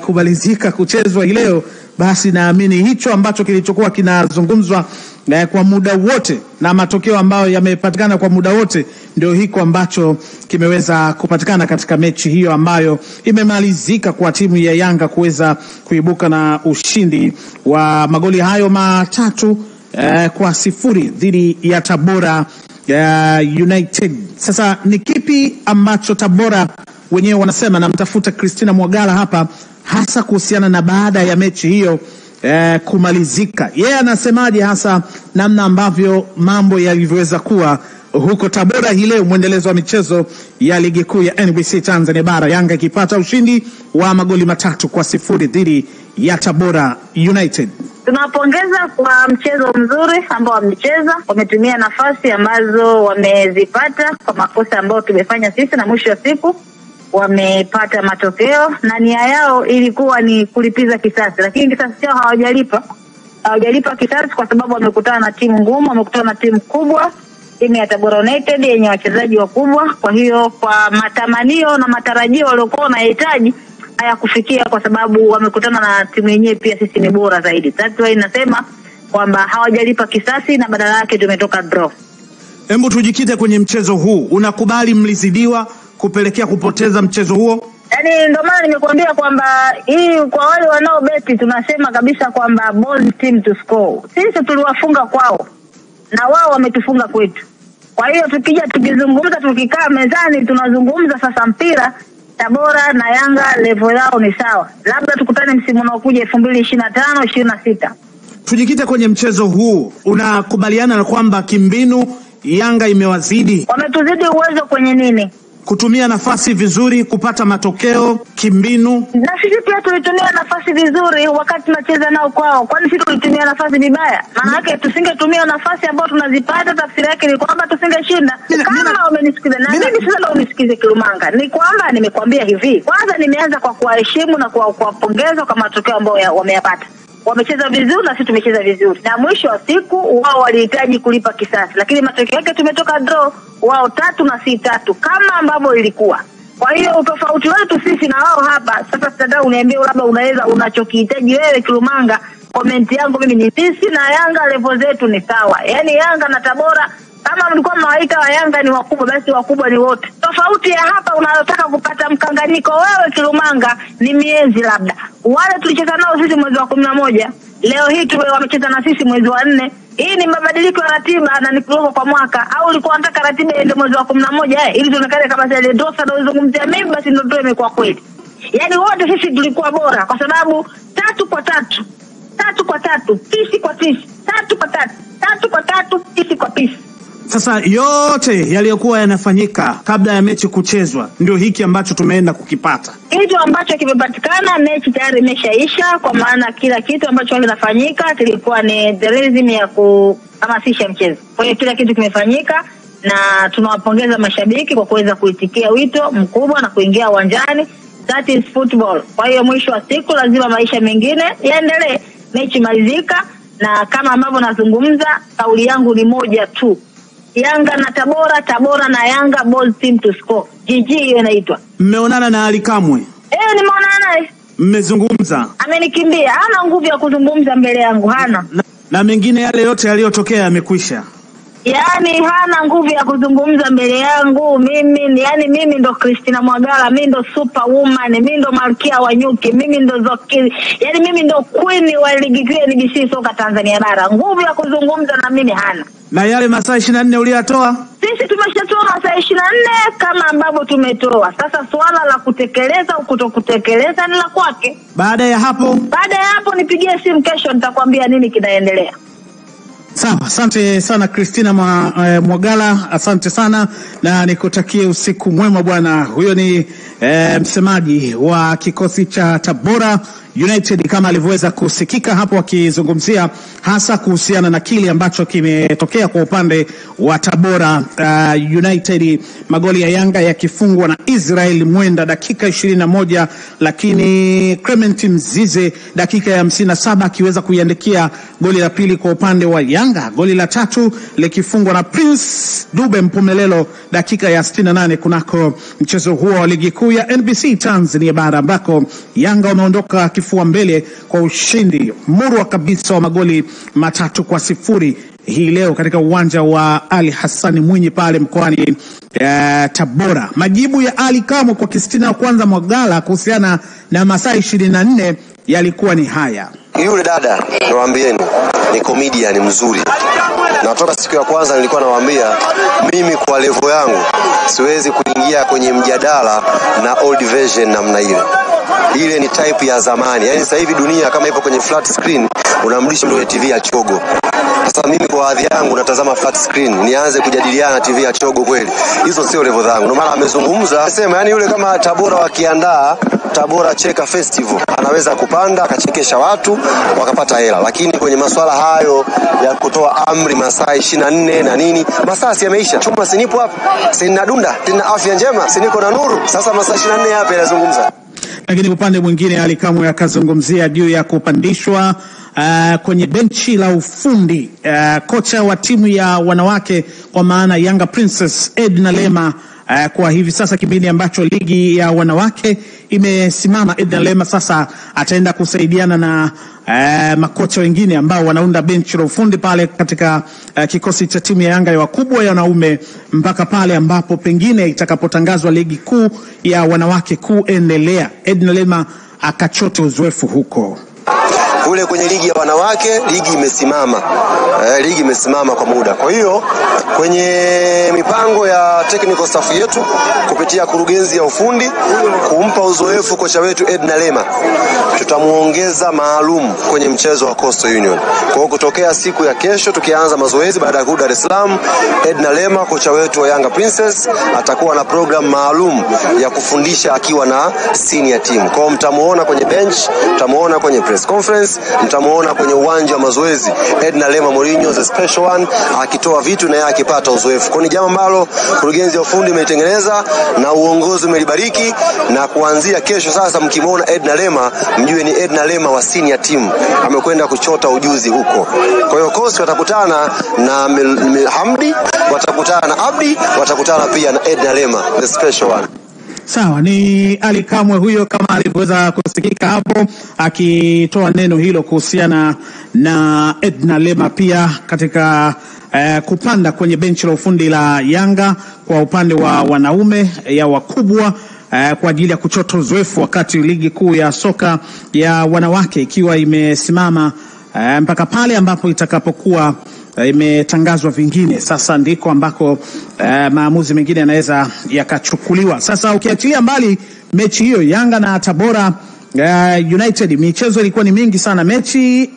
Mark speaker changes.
Speaker 1: kumalizika kuchezwa leo, basi naamini hicho ambacho kilichokuwa kinazungumzwa kwa muda wote na matokeo ambayo yamepatikana kwa muda wote ndio hiko ambacho kimeweza kupatikana katika mechi hiyo ambayo imemalizika kwa timu ya Yanga kuweza kuibuka na ushindi wa magoli hayo 3-0 dhidi ya Tabora United. Sasa ni kipi ambacho Tabora wenyewe wanasema, na mtafuta Christina Mwagala hapa hasa kuhusiana na baada ya mechi hiyo kumalizika. Yeye anasemaje hasa namna ambavyo mambo yalivyoweza kuwa huko Tabora hii leo, mwendelezo wa michezo ya ligi kuu ya NBC Tanzania Bara, Yanga ikipata ushindi wa magoli 3-0 dhidi ya Tabora United.
Speaker 2: Tunapongeza kwa mchezo mzuri ambao wamecheza, wametumia nafasi ambazo wamezipata kwa makosa ambayo tumefanya sisi, na mwisho wa siku wamepata matokeo, na nia yao ilikuwa ni kulipiza kisasi, lakini kisasi chao hawajalipa kisasi kwa sababu wamekutana na timu ngumu, wamekutana na timu kubwa, timu ya Tabora United yenye wachezaji wakubwa. Kwa hiyo kwa matamanio na matarajio waliokuwa wanahitaji hayakufikia kwa sababu wamekutana na timu yenyewe pia sisi ni bora zaidi. That's why nasema kwamba hawajalipa kisasi na badala yake tumetoka draw.
Speaker 1: Hebu tujikite kwenye mchezo huu. Unakubali mlizidiwa kupelekea kupoteza mchezo huo?
Speaker 2: Yaani ndio maana nimekuambia kwamba hii kwa wale wanaobeti tunasema kabisa kwamba bold team to score. Sisi tuliwafunga kwao na wao wametufunga kwetu. Kwa hiyo tukija tukizungumza, tukikaa mezani tunazungumza sasa mpira, Tabora na Yanga level yao ni sawa. Labda tukutane msimu unaokuja 2025-26.
Speaker 1: Tujikite kwenye mchezo huu. Unakubaliana na kwamba kimbinu Yanga imewazidi?
Speaker 2: Wametuzidi uwezo kwenye nini?
Speaker 1: Kutumia nafasi vizuri, kupata matokeo kimbinu.
Speaker 2: Na sisi pia tulitumia nafasi vizuri wakati tunacheza nao kwao. Kwani sisi tulitumia nafasi vibaya? Maana yake tusingetumia nafasi ambazo tunazipata, tafsiri yake ni kwamba tusingeshinda. Kama umenisikiza na mimi sasa unisikize Kilumanga, ni kwamba nimekwambia hivi. Kwanza nimeanza kwa kuwaheshimu na kuwapongeza kwa matokeo ambayo wameyapata. Wamecheza vizuri na sisi tumecheza vizuri. Na mwisho wa siku wao walihitaji kulipa kisasi, lakini matokeo yake tumetoka draw, wao 3 na si 3 kama ambavyo ilikuwa. Kwa hiyo utofauti wetu sisi na wao hapa sasa, sasa uniambie labda unaweza unachokihitaji wewe Kilumanga. Comment yangu mimi ni sisi na Yanga level zetu ni sawa. Yaani Yanga na Tabora kama mlikuwa mnawaita wa Yanga ni wakubwa, basi wakubwa ni wote. Tofauti ya hapa unayotaka kupata mkanganyiko wewe Kilumanga ni miezi labda. Wale tulicheza nao sisi mwezi wa 11, leo hii wamecheza na sisi mwezi wa 4. Hii ni mabadiliko ya ratiba na ni kidogo kwa mwaka, au ulikuwa unataka ratiba iende mwezi wa 11 ili tuonekane kama zile dosa ndio uzungumzia mimi, basi ndio imekuwa kweli. Yaani wote sisi tulikuwa bora kwa sababu 3-3, 3-3, pisi kwa pisi, 3-3, 3-3, pisi kwa pisi.
Speaker 1: Sasa yote yaliyokuwa yanafanyika kabla ya mechi kuchezwa ndio hiki ambacho tumeenda kukipata.
Speaker 2: Kitu ambacho kimepatikana, mechi tayari imeshaisha, kwa maana kila kitu ambacho kinafanyika kilikuwa ni delivery ya kuhamasisha mchezo. Kwa hiyo kila kitu kimefanyika na tunawapongeza mashabiki kwa kuweza kuitikia wito mkubwa na kuingia uwanjani. That is football. Kwa hiyo mwisho wa siku lazima maisha mengine yaendelee, mechi malizika, na kama ambavyo nazungumza kauli yangu ni moja tu. Yanga na Tabora, Tabora na Yanga, bold team to score. GG hiyo inaitwa.
Speaker 1: Mmeonana na Ali Kamwe?
Speaker 2: Nimeonana naye.
Speaker 1: Mmezungumza?
Speaker 2: Amenikimbia, hana nguvu ya kuzungumza mbele yangu, hana.
Speaker 1: Na mengine yale yote yaliyotokea yamekwisha.
Speaker 2: Yaani hana nguvu ya kuzungumza mbele yangu. Mimi ndo Christina Mwagala, mimi ndo superwoman, mimi ndo malkia wa nyuki, mimi ndo Zokili. Yaani mimi ndo queen wa ligi kuu ya NBC soka Tanzania Bara. Nguvu ya kuzungumza na mimi hana.
Speaker 1: Na yale masaa 24 uliyatoa?
Speaker 2: Sisi tumeshatoa masaa 24 kama ambavyo tumetoa. Sasa swala la kutekeleza au kutokutekeleza ni la kwake.
Speaker 1: Baada ya hapo
Speaker 2: nipigie simu kesho nitakwambia nini kinaendelea.
Speaker 1: Sawa, asante sana Christina Mwagala, asante sana na nikutakie usiku mwema bwana. Huyo ni msemaji wa kikosi cha Tabora United kama alivyoweza kusikika hapo akizungumzia hasa kuhusiana na kile ambacho kimetokea kwa upande wa Tabora United, magoli ya Yanga yakifungwa na Israel Mwenda dakika 21, lakini Clement Mzize dakika ya 57 akiweza kuiandikia goli la pili kwa upande wa Yanga. Yanga, goli la tatu likifungwa na Prince Dube Mpumelelo dakika ya 68 kunako mchezo huo wa ligi kuu ya NBC Tanzania bara, ambako Yanga wameondoka kifua mbele kwa ushindi murwa kabisa wa magoli 3-0 hii leo katika uwanja wa Ali Hassan Mwinyi pale mkoani Tabora. Majibu ya Ali Kamwe kwa Kristina kwanza Mwagala kuhusiana na masaa 24 yalikuwa ni haya.
Speaker 3: Yule dada nawaambieni ni comedian mzuri. Na toka siku ya kwanza nilikuwa nawaambia mimi kwa level yangu siwezi kuingia kwenye mjadala na old version namna ile. Ile ni type ya zamani. Yaani sasa hivi dunia kama ipo kwenye flat screen unamlisha kwenye TV ya chogo. Sasa mimi kwa hadhi yangu natazama flat screen, nianze kujadiliana na TV ya chogo kweli? Hizo sio level zangu. Ndio maana amezungumza sema, yani yule kama Tabora wakiandaa Tabora Cheka Festival anaweza kupanda akachekesha watu wakapata hela, lakini kwenye masuala hayo ya kutoa amri masaa 24 na nini, masaa si yameisha. Chuma sinipo hapa, sina dunda, sina afya njema, siniko na nuru. Sasa masaa 24 hapa yanazungumza.
Speaker 1: Lakini upande mwingine Ali Kamwe akazungumzia juu ya kupandishwa kwenye benchi la ufundi kocha wa timu ya wanawake kwa maana Yanga Princess Edna Lema. Kwa hivi sasa kipindi ambacho ligi ya wanawake imesimama, Edna Lema sasa ataenda kusaidiana na makocha wengine ambao wanaunda benchi la ufundi pale katika kikosi cha timu ya Yanga ya wakubwa ya wanaume mpaka pale ambapo pengine itakapotangazwa ligi kuu ya wanawake kuendelea. Edna Lema akachote uzoefu huko.
Speaker 3: Kule kwenye ligi ya wanawake, ligi imesimama. Ligi imesimama kwa muda. Kwa hiyo kwenye mipango ya technical staff yetu kupitia kurugenzi ya ufundi kumpa uzoefu kocha wetu Edna Lema, tutamuongeza maalum kwenye mchezo wa Coastal Union. Kwa hiyo kutokea siku ya kesho tukianza mazoezi baada ya kurudi Dar es Salaam, Edna Lema kocha wetu wa Yanga Princess atakuwa na program maalum ya kufundisha akiwa na senior team. Kwa hiyo mtamuona kwenye bench, mtamuona kwenye press conference, mtamuona kwenye uwanja wa mazoezi Edna Lema Mourinho the special one akitoa vitu na yeye akipata uzoefu. Kwa ni jambo ambalo kurugenzi ya ufundi imetengeneza na uongozi umelibariki, na kuanzia kesho sasa mkimwona Edna Lema mjue ni Edna Lema wa senior team, amekwenda kuchota ujuzi huko. Kwa hiyo kosi watakutana na Hamdi, watakutana na Abdi, watakutana pia na Edna Lema the special one.
Speaker 1: Sawa, ni Ali Kamwe huyo kama alivyoweza kusikika hapo akitoa neno hilo kuhusiana na Edna Lema pia katika kupanda kwenye benchi la ufundi la Yanga kwa upande wa wanaume ya wakubwa kwa ajili ya kuchota uzoefu wakati ligi kuu ya soka ya wanawake ikiwa imesimama mpaka pale ambapo itakapokuwa imetangazwa vingine. Sasa ndiko ambako maamuzi mengine yanaweza yakachukuliwa. Sasa ukiachilia mbali mechi hiyo Yanga na Tabora United, michezo ilikuwa ni mingi sana. Mechi